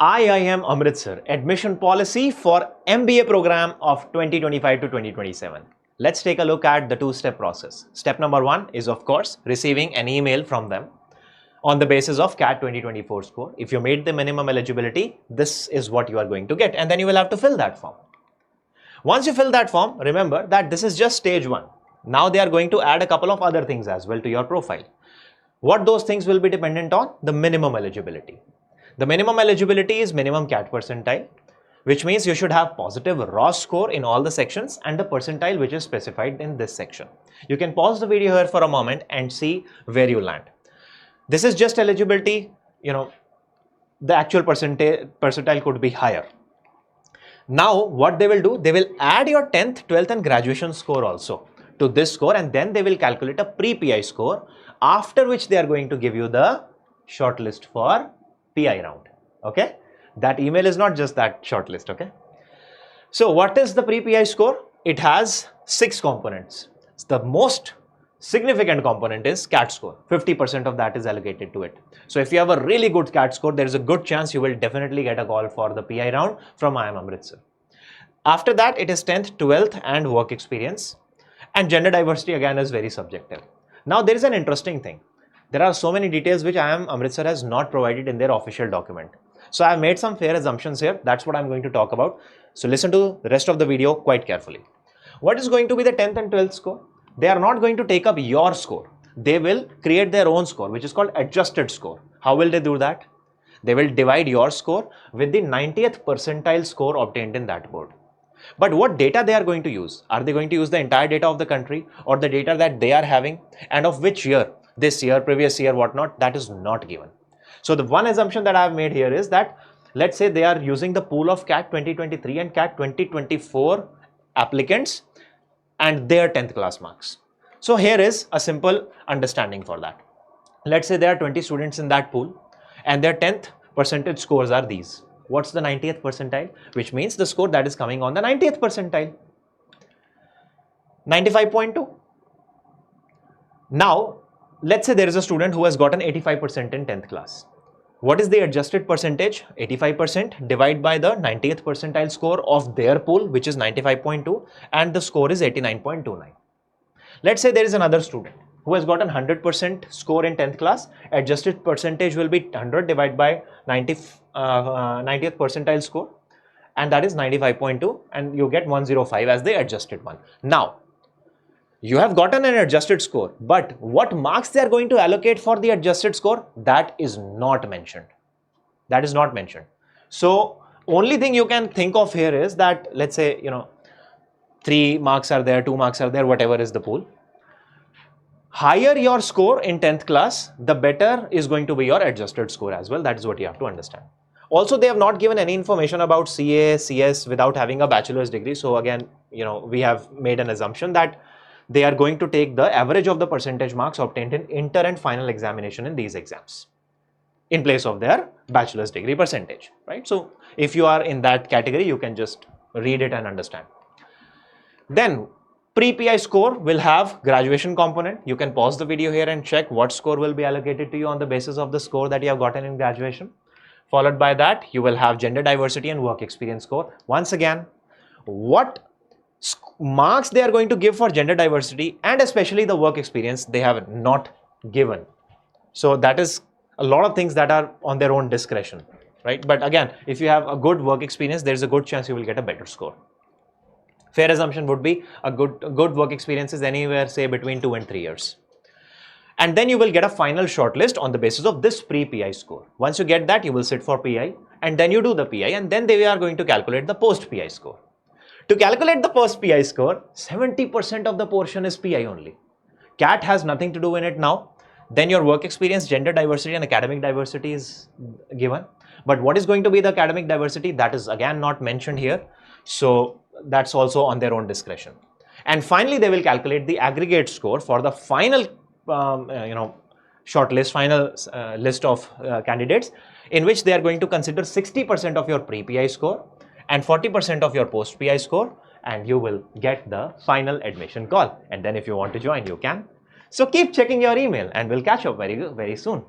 IIM Amritsar admission policy for MBA program of 2025 to 2027. Let's take a look at the two-step process. Step number one is, of course, receiving an email from them on the basis of CAT 2024 score. If you made the minimum eligibility, this is what you are going to get, and then you will have to fill that form. Once you fill that form, remember that this is just stage one. Now they are going to add a couple of other things as well to your profile. What those things will be dependent on? The minimum eligibility. The minimum eligibility is minimum CAT percentile, which means you should have positive raw score in all the sections and the percentile which is specified in this section. You can pause the video here for a moment and see where you land. This is just eligibility, the actual percentile could be higher. Now what they will do, they will add your 10th, 12th and graduation score also to this score, and then they will calculate a pre-PI score, after which they are going to give you the shortlist for PI round. Okay, that email is not just that shortlist. Okay, so what is the pre-PI score? It has 6 components. The most significant component is CAT score. 50% of that is allocated to it. So if you have a really good CAT score, there is a good chance you will definitely get a call for the PI round from IIM Amritsar. After that, it is 10th, 12th and work experience, and gender diversity again is very subjective. Now there is an interesting thing. There are so many details which IIM Amritsar has not provided in their official document. So I have made some fair assumptions here. That's what I'm going to talk about. So listen to the rest of the video quite carefully. What is going to be the 10th and 12th score? They are not going to take up your score. They will create their own score, which is called adjusted score. How will they do that? They will divide your score with the 90th percentile score obtained in that board. But what data they are going to use? Are they going to use the entire data of the country or the data that they are having and of which year? This year, previous year, whatnot? That is not given. So the one assumption that I have made here is that, let's say they are using the pool of CAT 2023 and CAT 2024 applicants and their 10th class marks. So here is a simple understanding for that. Let's say there are 20 students in that pool and their 10th percentage scores are these. What's the 90th percentile? Which means the score that is coming on the 90th percentile. 95.2. Now, let's say there is a student who has gotten 85% in 10th class. What is the adjusted percentage? 85% divided by the 90th percentile score of their pool, which is 95.2, and the score is 89.29. Let's say there is another student who has gotten 100% score in 10th class. Adjusted percentage will be 100 divided by 90th percentile score, and that is 95.2, and you get 105 as the adjusted one. Now, you have gotten an adjusted score, but what marks they are going to allocate for the adjusted score, that is not mentioned. That is not mentioned. So only thing you can think of here is that, let's say, 3 marks are there, 2 marks are there, whatever is the pool. Higher your score in 10th class, the better is going to be your adjusted score as well. That is what you have to understand. Also, they have not given any information about CA, CS without having a bachelor's degree. So again, we have made an assumption that they are going to take the average of the percentage marks obtained in inter and final examination in these exams in place of their bachelor's degree percentage, right? So if you are in that category, you can just read it and understand. Then pre-PI score will have graduation component. You can pause the video here and check what score will be allocated to you on the basis of the score that you have gotten in graduation. Followed by that, you will have gender diversity and work experience score. Once again, what marks they are going to give for gender diversity and especially the work experience, they have not given. So that is a lot of things that are on their own discretion, right? But again, if you have a good work experience, there's a good chance you will get a better score. Fair assumption would be a good work experience is anywhere, say, between 2 and 3 years. And then you will get a final shortlist on the basis of this pre-PI score. Once you get that, you will sit for PI and then you do the PI, and then they are going to calculate the post-PI score. To calculate the post-PI score, 70% of the portion is PI only. CAT has nothing to do in it now. Then your work experience, gender diversity and academic diversity is given. But what is going to be the academic diversity? That is again not mentioned here. So that's also on their own discretion. And finally, they will calculate the aggregate score for the final, shortlist, final list of candidates, in which they are going to consider 60% of your pre-PI score and 40% of your post-PI score, and you will get the final admission call. And then if you want to join, you can. So keep checking your email and we'll catch up very soon.